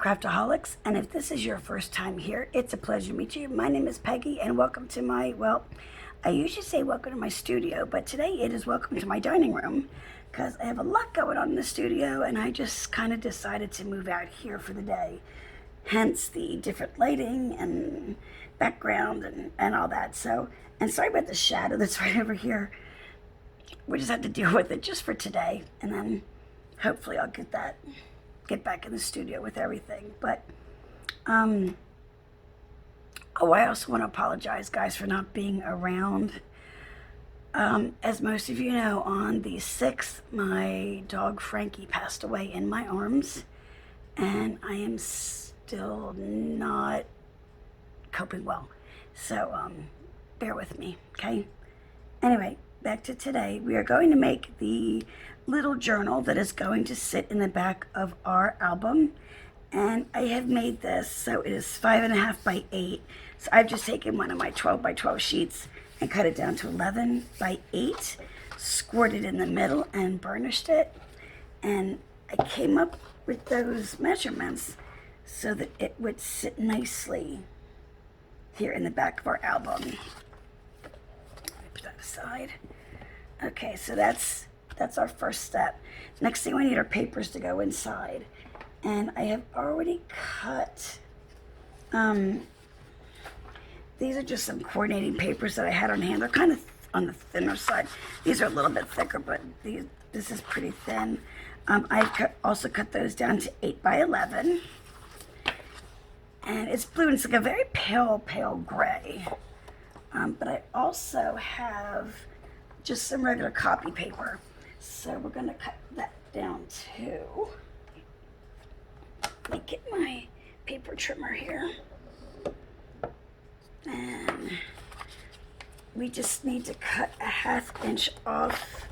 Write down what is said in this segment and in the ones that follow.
Craftaholics, and if this is your first time here, it's a pleasure to meet you. My name is Peggy, and welcome to my, well, I usually say welcome to my studio, but today it is welcome to my dining room, because I have a lot going on in the studio, and I just kind of decided to move out here for the day. Hence the different lighting and background and all that. So, and sorry about the shadow that's right over here. We just have to deal with it just for today, and then hopefully I'll get back in the studio with everything. But I also want to apologize, guys, for not being around. As most of you know, on the 6th, my dog Frankie passed away in my arms, and I am still not coping well. So bear with me, okay? Anyway, back to today. We are going to make the little journal that is going to sit in the back of our album. And I have made this, so it is 5.5 by 8. So I've just taken one of my 12 by 12 sheets and cut it down to 11 by 8, scored it in the middle and burnished it. And I came up with those measurements so that it would sit nicely here in the back of our album. Let me put that aside. Okay, so that's our first step. Next thing we need are papers to go inside. And I have already cut, these are just some coordinating papers that I had on hand. They're kind of on the thinner side. These are a little bit thicker, but this is pretty thin. I've also cut those down to 8 by 11. And it's blue, and it's like a very pale gray. But I also have just some regular copy paper. So we're going to cut that down too. Let me get my paper trimmer here. And we just need to cut a 1/2 inch off.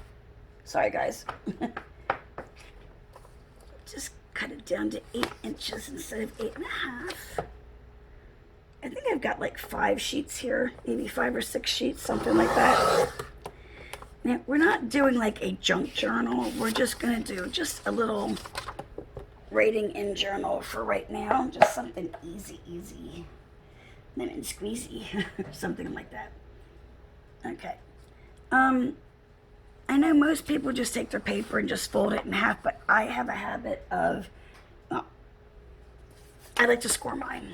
Sorry, guys. Just cut it down to 8 inches instead of 8.5. I think I've got like 5 sheets here, maybe 5 or 6 sheets, something like that. Now, we're not doing like a junk journal. We're just going to do just a little writing in journal for right now. Just something easy. Lemon squeezy, something like that. Okay. I know most people just take their paper and just fold it in half, but I have a habit of, I like to score mine.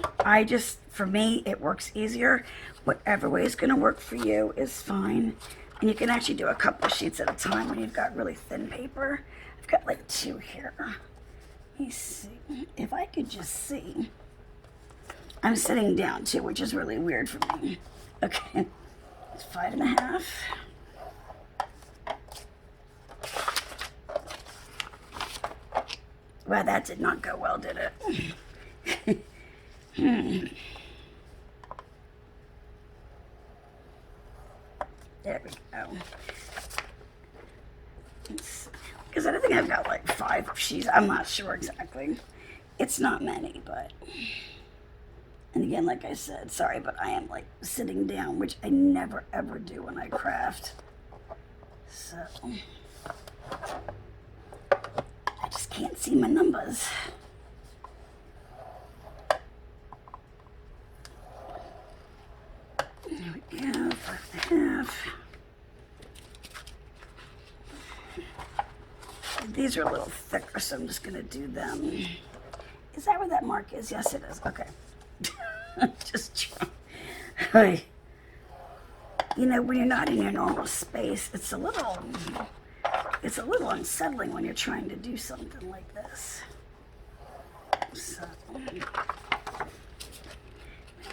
For me, it works easier. Whatever way is going to work for you is fine. And you can actually do a couple of sheets at a time when you've got really thin paper. I've got like 2 here. Let me see. If I could just see. I'm sitting down too, which is really weird for me. Okay. It's 5.5. Well, that did not go well, did it? There we go. Because I think I've got like 5 sheets. I'm not sure exactly. It's not many, but... And again, like I said, sorry, but I am like sitting down, which I never ever do when I craft. So... I just can't see my numbers. There we go, 5.5. These are a little thicker, so I'm just going to do them. Is that where that mark is? Yes, it is. Okay. Just trying. You know, when you're not in your normal space, it's a little unsettling when you're trying to do something like this. So,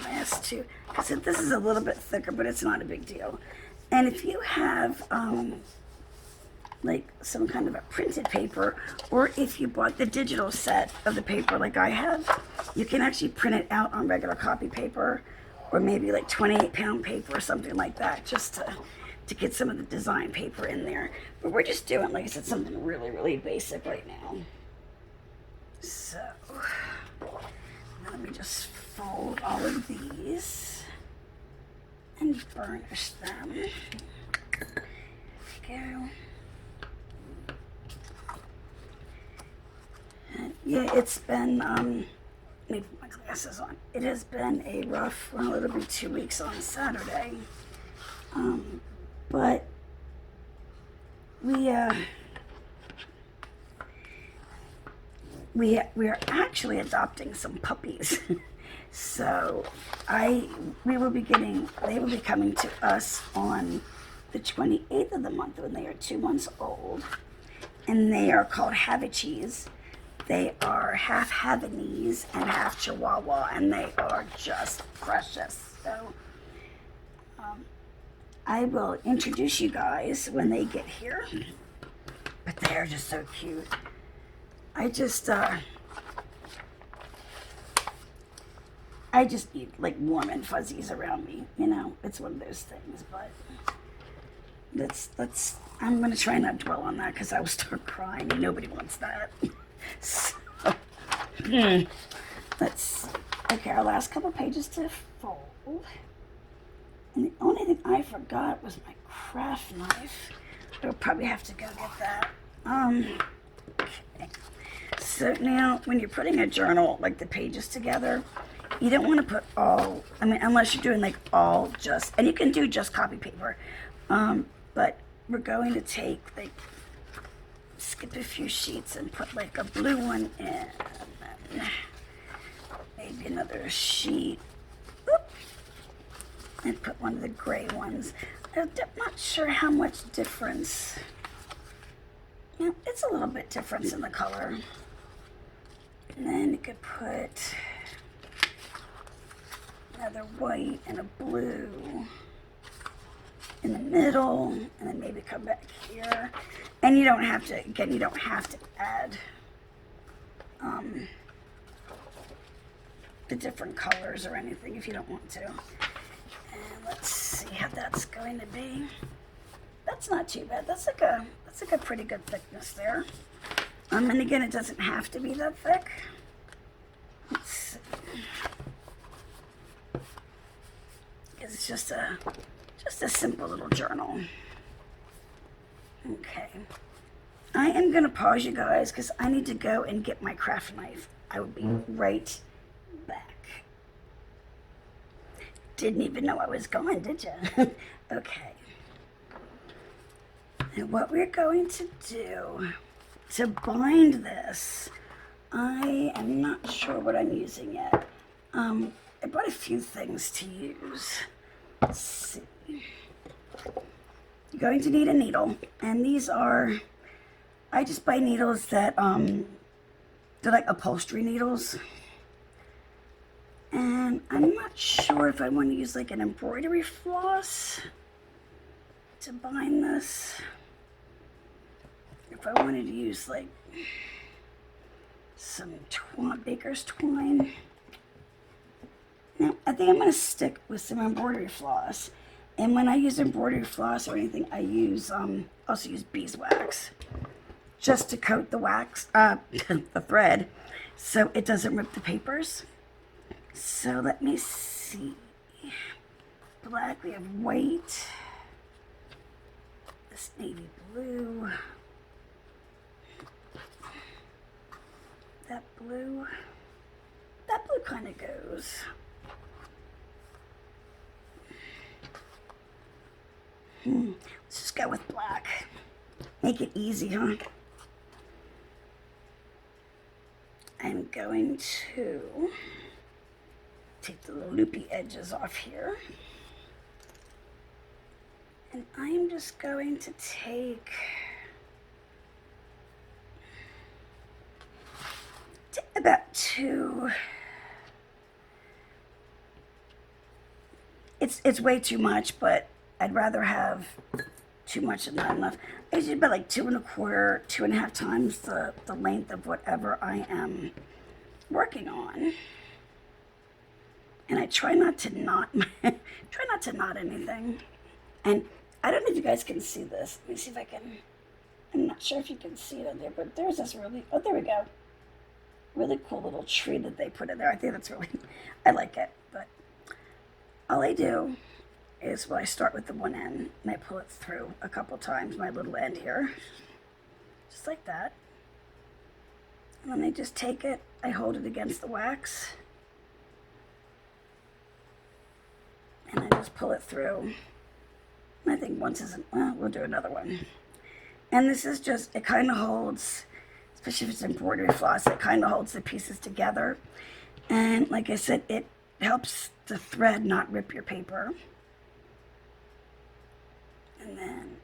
last 2, because this is a little bit thicker, but it's not a big deal. And if you have like some kind of a printed paper, or if you bought the digital set of the paper like I have, you can actually print it out on regular copy paper, or maybe like 28-pound paper or something like that, just to get some of the design paper in there. But we're just doing, like I said, something really basic right now. So let me just fold all of these and burnish them. There we go. Yeah, it's been Let me put my glasses on. It has been a rough, well, it'll be 2 weeks on Saturday. But we are actually adopting some puppies. So they will be coming to us on the 28th of the month when they are 2 months old. And they are called Havachees. They are half Havanese and half Chihuahua, and they are just precious. So I will introduce you guys when they get here. But they are just so cute. I just need like warm and fuzzies around me, you know. It's one of those things, but I'm gonna try not to dwell on that because I will start crying and nobody wants that. So, okay, our last couple pages to fold. And the only thing I forgot was my craft knife. I'll probably have to go get that. Okay. So now, when you're putting a journal, like the pages together, you don't want to put all, unless you're doing like all just, and you can do just copy paper, but we're going to take, like, skip a few sheets and put like a blue one in, and then maybe another sheet, and put one of the gray ones. I'm not sure how much difference. Yeah, it's a little bit difference in the color. And then you could put another white and a blue in the middle, and then maybe come back here. And you don't have to, again, you don't have to add the different colors or anything if you don't want to. And let's see how that's going to be. That's not too bad. That's like a pretty good thickness there. And again, it doesn't have to be that thick. Let's see. It's just a simple little journal. Okay. I am going to pause you guys because I need to go and get my craft knife. I will be right back. Didn't even know I was gone, did you? Okay. And what we're going to do to bind this, I am not sure what I'm using yet. I brought a few things to use. Let's see. You're going to need a needle, and these are, I just buy needles that, they're like upholstery needles. And I'm not sure if I want to use like an embroidery floss to bind this. If I wanted to use like some baker's twine. Now, I think I'm going to stick with some embroidery floss. And when I use embroidery floss or anything, I use also use beeswax just to coat the wax, the thread, so it doesn't rip the papers. So let me see. Black, we have white, this navy blue, that blue kind of goes. Let's just go with black. Make it easy, huh? I'm going to take the little loopy edges off here. And I'm just going to take about two. It's way too much, but I'd rather have too much than not enough. I usually about like 2 1/4, 2.5 times the length of whatever I am working on. And I try not to knot anything. And I don't know if you guys can see this. Let me see if I can. I'm not sure if you can see it in there, but there's this really, oh, there we go. Really cool little tree that they put in there. I think that's really, I like it. But all I do is, well, I start with the one end and I pull it through a couple times, my little end here, just like that. And then I just take it I hold it against the wax. And I just pull it through. I think once isn't, well, we'll do another one. And this is just, it kind of holds, especially if it's embroidery floss, it kind of holds the pieces together. And like I said, it helps the thread not rip your paper. And then,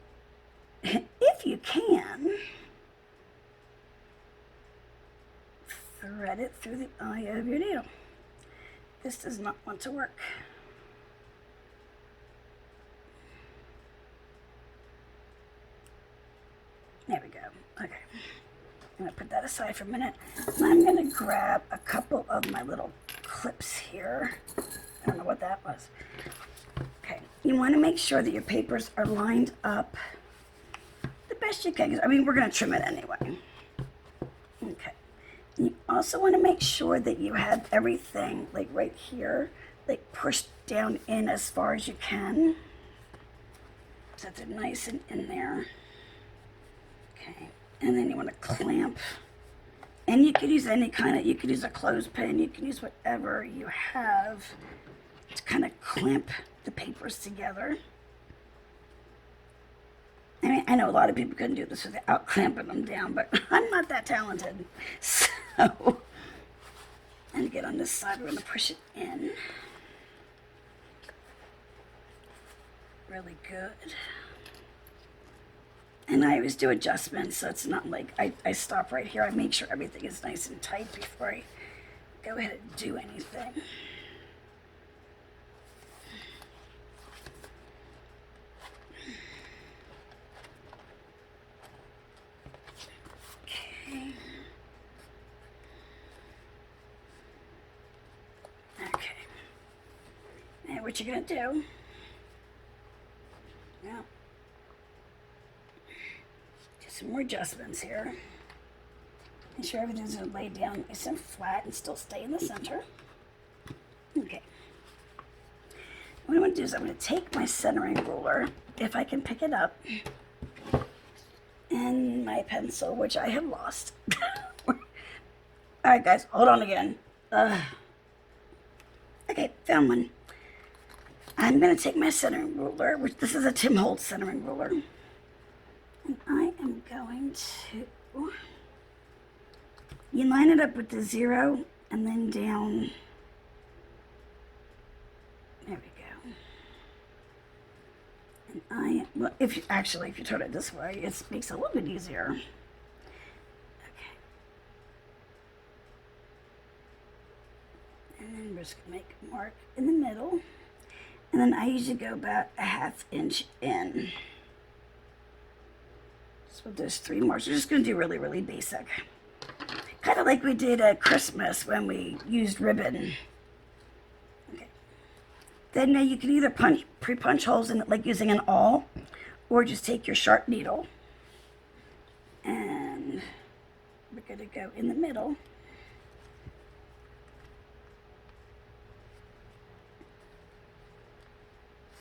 if you can, thread it through the eye of your needle. This does not want to work. There we go. Okay. I'm going to put that aside for a minute. And I'm going to grab a couple of my little clips here. I don't know what that was. Okay. You want to make sure that your papers are lined up the best you can. I mean, we're going to trim it anyway. Okay. You also want to make sure that you have everything, like right here, like pushed down in as far as you can. So they're nice and in there. Okay, and then you want to clamp, and you could use any kind of, you could use a clothespin, you can use whatever you have to kind of clamp the papers together. I mean, I know a lot of people couldn't do this without clamping them down, but I'm not that talented. So, and again on this side, we're going to push it in. Really good. And I always do adjustments, so it's not like I stop right here. I make sure everything is nice and tight before I go ahead and do anything. Okay. Okay. Now what you're going to do, yeah. Some more adjustments here. Make sure everything's going to lay down nice and flat and still stay in the center. Okay. What I'm going to do is I'm going to take my centering ruler, if I can pick it up, and my pencil, which I have lost. All right, guys, hold on again. Okay, found one. I'm going to take my centering ruler, which this is a Tim Holtz centering ruler. And I am going to, you line it up with the 0 and then down. There we go. And well, if you turn it this way, it makes it a little bit easier. Okay. And then we're just going to make a mark in the middle. And then I usually go about a 1/2 inch in. So there's 3 marks. We're just going to do really, really basic. Kind of like we did at Christmas when we used ribbon. Okay. Then now you can either pre-punch holes in it like using an awl, or just take your sharp needle. And we're going to go in the middle.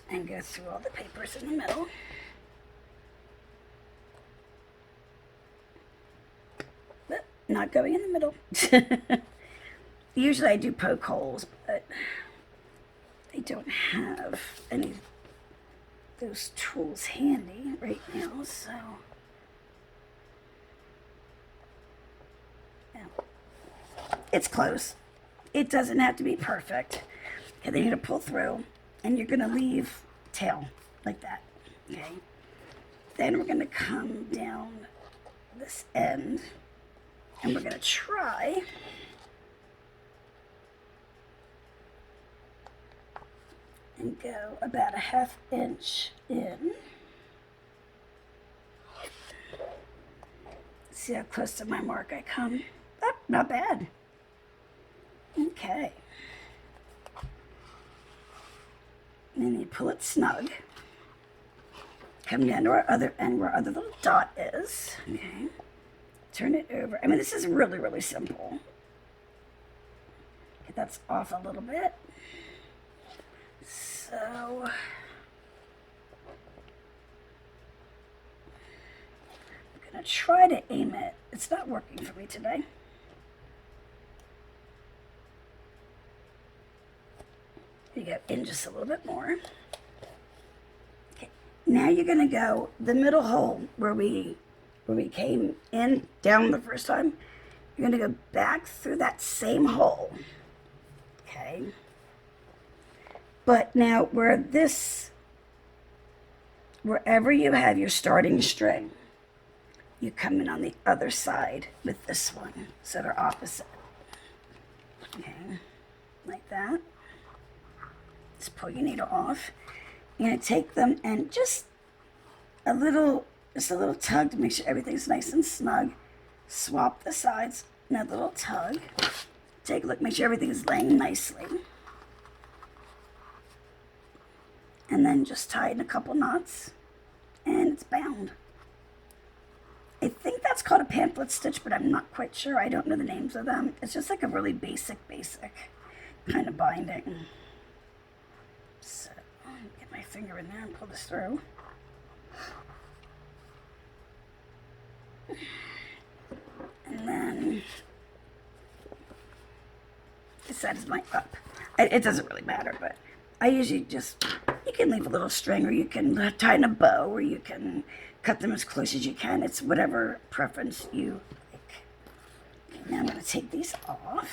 And go through all the papers in the middle. Not going in the middle. Usually I do poke holes, but I don't have any of those tools handy right now, so yeah. It's close. It doesn't have to be perfect. Okay, then you're going to pull through, and you're going to leave tail like that, okay? Then we're going to come down this end, and we're going to try and go about a 1/2 inch in. See how close to my mark I come. Oh, not bad. Okay. And then you pull it snug. Come down to our other end where our other little dot is. Okay. Turn it over. I mean, this is really, really simple. Get that off a little bit. So, I'm going to try to aim it. It's not working for me today. You go in just a little bit more. Okay. Now you're going to go the middle hole where we came in down the first time. You're going to go back through that same hole. Okay. But now wherever you have your starting string, you come in on the other side with this one, so they're opposite. Okay, like that. Just pull your needle off. You're gonna take them and just a little tug to make sure everything's nice and snug. Swap the sides, and a little tug. Take a look, make sure everything's laying nicely. And then just tie in a couple knots, and it's bound. I think that's called a pamphlet stitch, but I'm not quite sure. I don't know the names of them. It's just like a really basic kind of binding. So, get my finger in there and pull this through. And then, this side is my up. It doesn't really matter, but I usually you can leave a little string, or you can tie in a bow, or you can cut them as close as you can. It's whatever preference you like. Okay, now I'm going to take these off.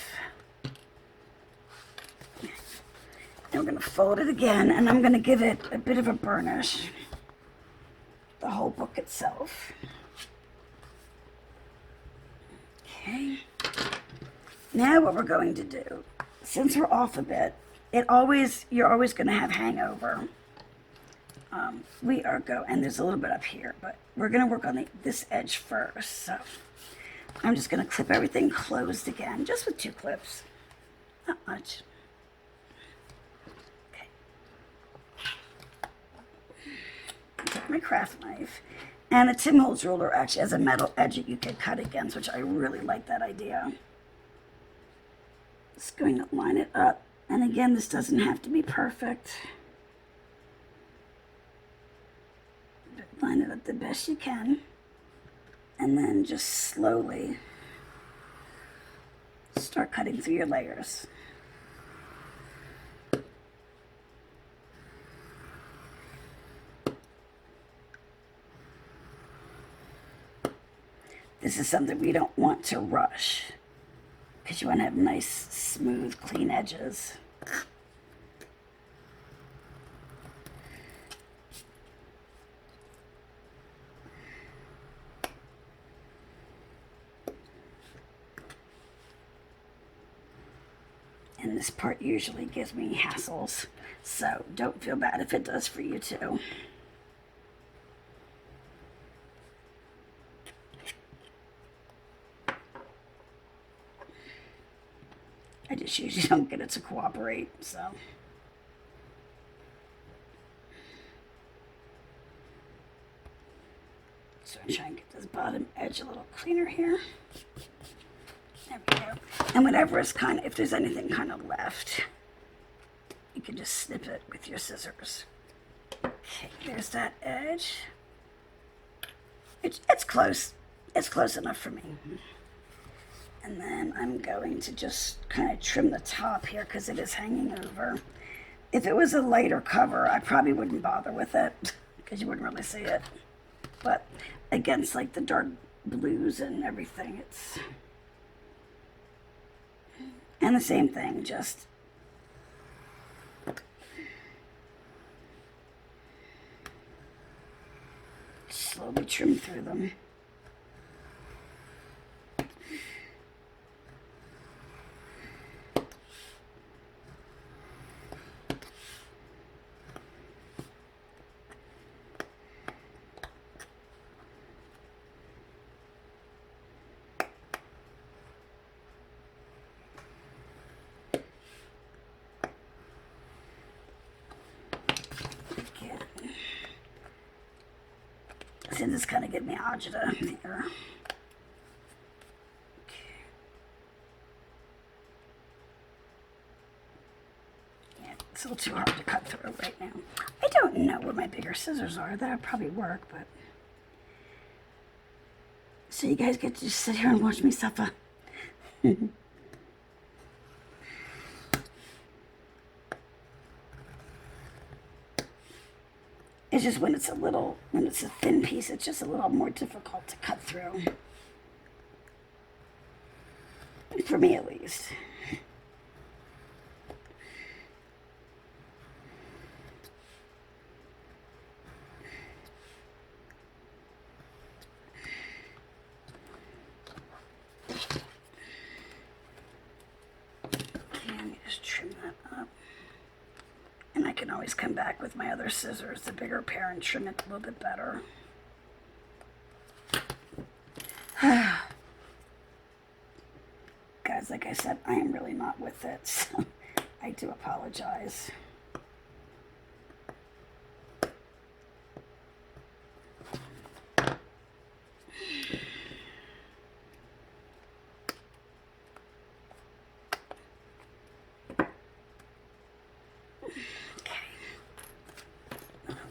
And we're going to fold it again, and I'm going to give it a bit of a burnish. The whole book itself. Okay. Now what we're going to do, since we're off a bit, you're always going to have hangover. And there's a little bit up here, but we're going to work on this edge first. So I'm just going to clip everything closed again, just with 2 clips. Not much. Okay. Take my craft knife. And a Tim Holtz ruler actually has a metal edge that you can cut against, which I really like that idea. Just going to line it up. And again, this doesn't have to be perfect. But line it up the best you can. And then just slowly start cutting through your layers. This is something we don't want to rush, because you want to have nice, smooth, clean edges. And this part usually gives me hassles, so don't feel bad if it does for you too. I just usually don't get it to cooperate, so. So I'm trying to get this bottom edge a little cleaner here. There we go. And whatever is if there's anything kind of left, you can just snip it with your scissors. Okay, there's that edge. It's close. It's close enough for me. And then I'm going to just kind of trim the top here because it is hanging over. If it was a lighter cover, I probably wouldn't bother with it because you wouldn't really see it. But against like the dark blues and everything, it's... And the same thing, just... slowly trim through them. See, this kind of give me agita here. Okay. Yeah, it's a little too hard to cut through right now. I don't know where my bigger scissors are. That would probably work, but... So you guys get to just sit here and watch me suffer. It's just when it's a thin piece, it's just a little more difficult to cut through. For me, at least. Okay, let me just trim that up. And I can always come back with my other scissors, the bigger pair, and trim it a little bit better. Guys, like I said, I am really not with it, so I do apologize.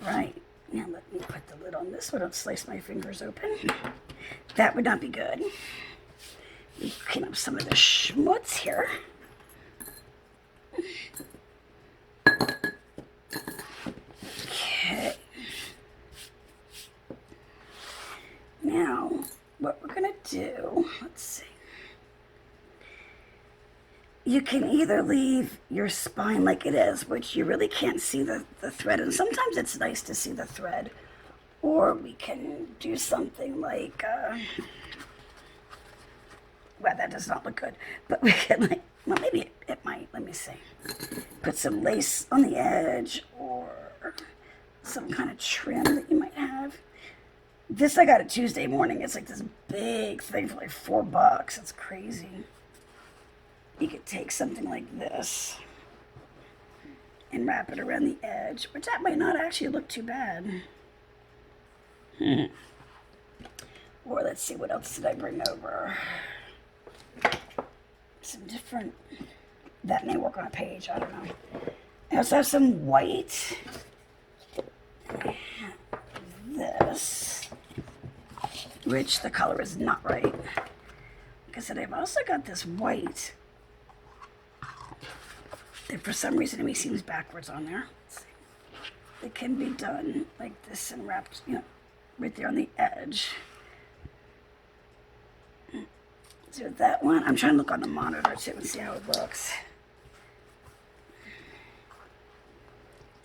Right, now let me put the lid on this so I don't slice my fingers open. That would not be good. Clean up some of the schmutz here. Okay. Now, what we're going to do, let's see. You can either leave your spine like it is, which you really can't see the thread, and sometimes it's nice to see the thread, or we can do something like, well, that does not look good, but we can, like, well, maybe it might, let me see. Put some lace on the edge, or some kind of trim that you might have. This I got it Tuesday morning. It's like this big thing for like $4. It's crazy. You could take something like this and wrap it around the edge, which that might not actually look too bad. Or let's see, what else did I bring over? Some different, that may work on a page, I don't know. I also have some white. This, which the color is not right. Like I said, I've also got this white that for some reason to me seems backwards on there. It can be done like this and wrapped, you know, right there on the edge. So that one, I'm trying to look on the monitor too and see how it looks.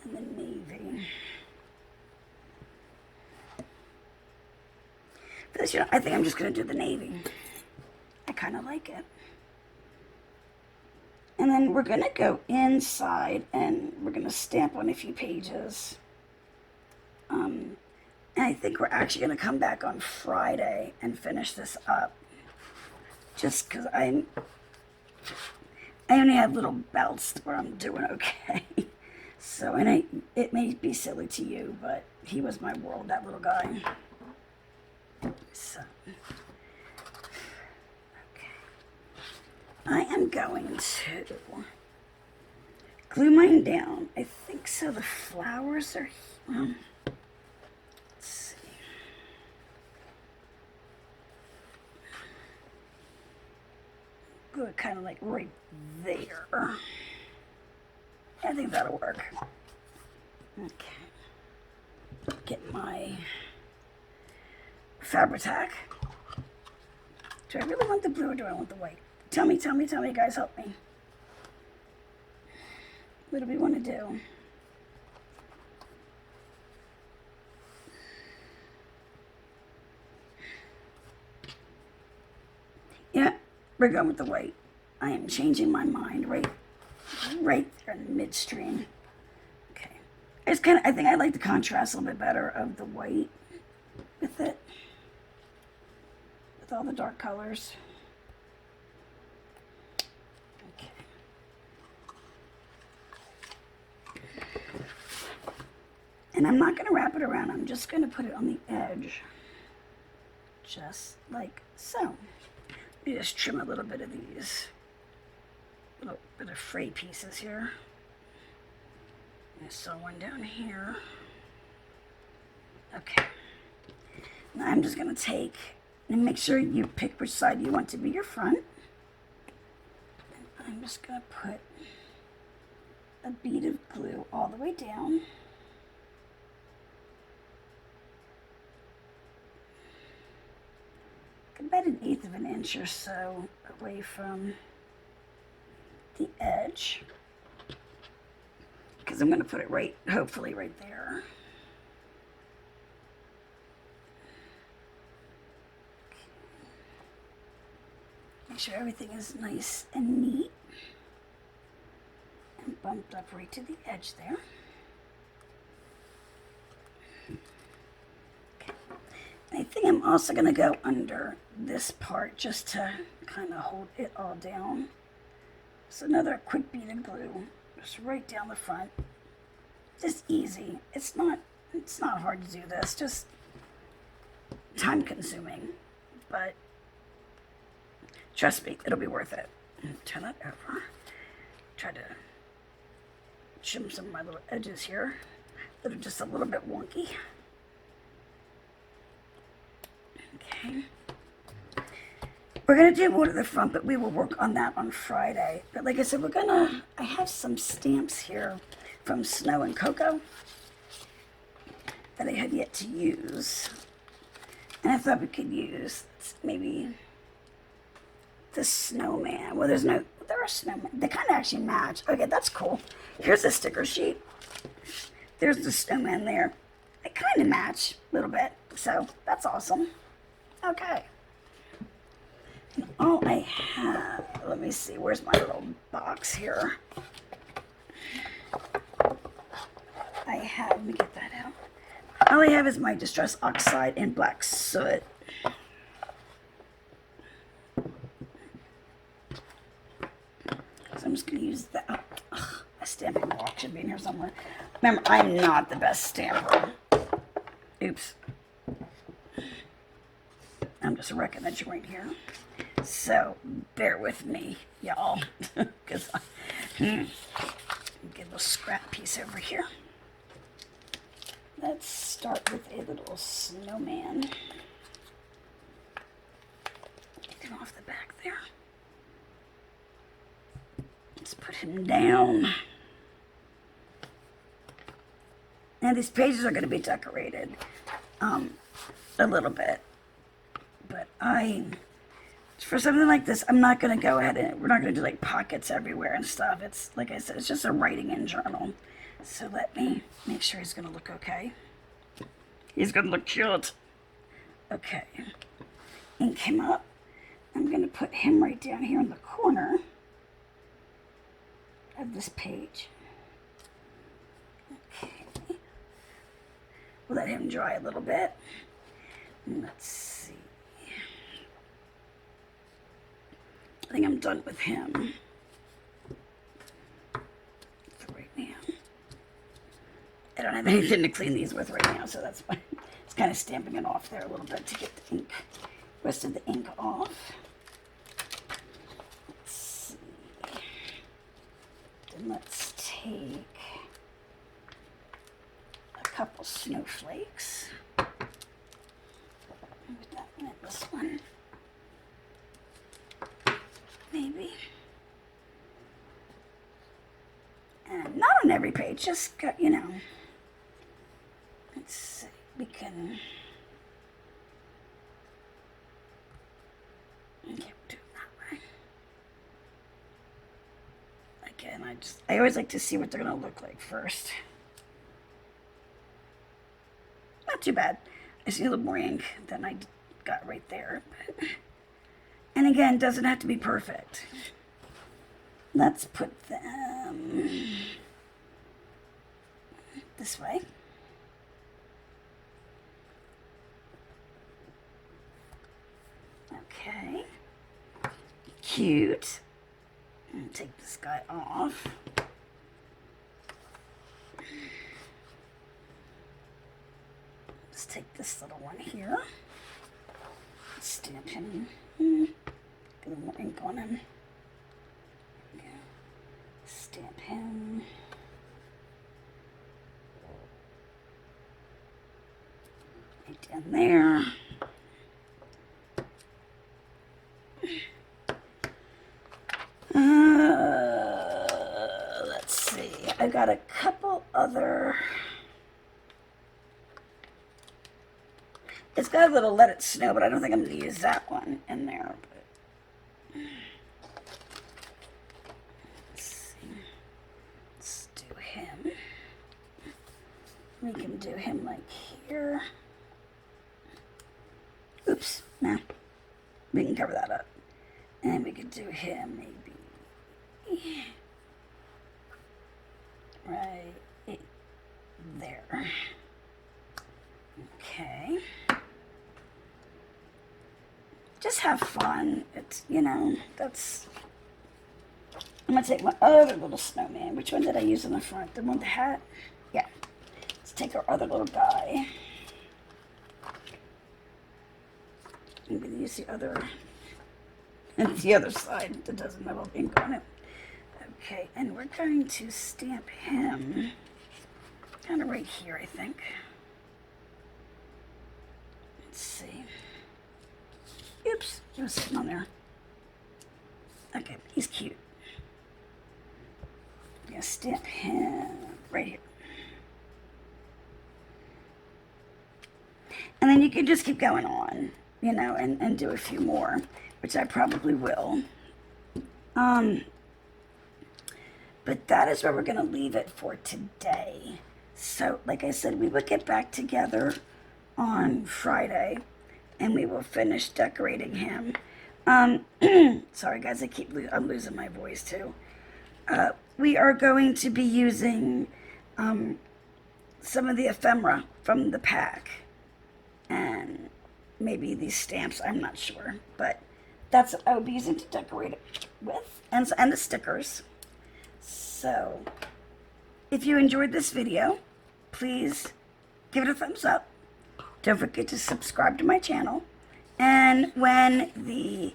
And the navy. For this, you know, I think I'm just going to do the navy. I kind of like it. And then we're going to go inside and we're going to stamp on a few pages. And I think we're actually going to come back on Friday and finish this up. Just because I only have little belts where I'm doing okay. So, and it may be silly to you, but he was my world, that little guy. So, okay. I am going to glue mine down. I think so. The flowers are, let's see. Glue it kind of like right there. I think that'll work. Okay. Get my Fabri-Tac. Do I really want the blue or do I want the white? Tell me, guys, help me. What do we want to do? Yeah, we're going with the white. I am changing my mind right there in the midstream. Okay. I think I like the contrast a little bit better of the white with it. With all the dark colors. Okay. And I'm not going to wrap it around. I'm just going to put it on the edge. Just like so. Let me just trim a little bit of these. A little bit of fray pieces here. I saw one down here. Okay. Now I'm just going to take and make sure you pick which side you want to be your front. And I'm just going to put a bead of glue all the way down. about 1/8 of an inch or so away from the edge, because I'm going to put it right, hopefully right there. Make sure everything is nice and neat and bumped up right to the edge there. Okay. I think I'm also going to go under this part just to kind of hold it all down. So another quick bead of glue, just right down the front. Just easy. It's not hard to do this, just time consuming, but trust me, it'll be worth it. Turn that over. Try to trim some of my little edges here that are just a little bit wonky. Okay. We're going to do more to the front, but we will work on that on Friday. But like I said, I have some stamps here from Snow and Cocoa that I had yet to use. And I thought we could use maybe the snowman. Well, there are snowmen. They kind of actually match. Okay, that's cool. Here's a sticker sheet. There's the snowman there. They kind of match a little bit. So that's awesome. Okay. And all I have, let me see, where's my little box here? Let me get that out. All I have is my Distress Oxide and Black Soot. So I'm just going to use that. Ugh, a stamping block should be in here somewhere. Remember, I'm not the best stamper. Oops. I'm just wrecking the joint here. So, bear with me, y'all. Because get a little scrap piece over here. Let's start with a little snowman. Get him off the back there. Let's put him down. Now these pages are going to be decorated a little bit. But for something like this, I'm not going to go ahead and, we're not going to do like pockets everywhere and stuff. It's, like I said, it's just a writing in journal. So let me make sure he's going to look okay. He's going to look cute. Okay. Ink him up. I'm going to put him right down here in the corner of this page. Okay. We'll let him dry a little bit. Let's see. I think I'm done with him for right now. I don't have anything to clean these with right now, so that's fine. It's kind of stamping it off there a little bit to get the ink, rest of the ink off. Let's see. Then let's take a couple snowflakes. Maybe that one and this one. Maybe. And not on every page, just, you know. Let's see, we can. Okay, do it that way. Again, I always like to see what they're going to look like first. Not too bad. I see a little more ink than I got right there. But, and again, doesn't have to be perfect. Let's put them this way. Okay. Cute. Take this guy off. Let's take this little one here. Stamp him. Get a little more ink on him. Yeah. Stamp him. Right down there. Let's see. I got a couple other. It's got a little Let It Snow, but I don't think I'm going to use that one in there. But let's see. Let's do him. We can do him like here. Oops, no. We can cover that up. And we could do him maybe right there. Okay. Just have fun. It's, you know, that's... I'm going to take my other little snowman. Which one did I use in the front? The one with the hat? Yeah. Let's take our other little guy. I'm going to use the other... And the other side that doesn't have ink on it. Okay, and we're going to stamp him kind of right here, I think. Let's see. Oops, he was sitting on there. Okay, he's cute. I'm going to stamp him right here. And then you can just keep going on, you know, and do a few more, which I probably will. But that is where we're going to leave it for today. So, like I said, we will get back together on Friday, and we will finish decorating him. Sorry, guys, I'm losing my voice, too. We are going to be using some of the ephemera from the pack, and maybe these stamps, I'm not sure, but that's what I will be using to decorate it with, and the stickers. So, if you enjoyed this video, please give it a thumbs up. Don't forget to subscribe to my channel. And when the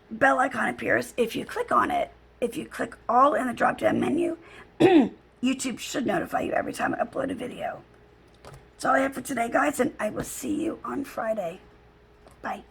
bell icon appears, if you click on it, if you click all in the drop-down menu, YouTube should notify you every time I upload a video. That's all I have for today, guys, and I will see you on Friday. Bye.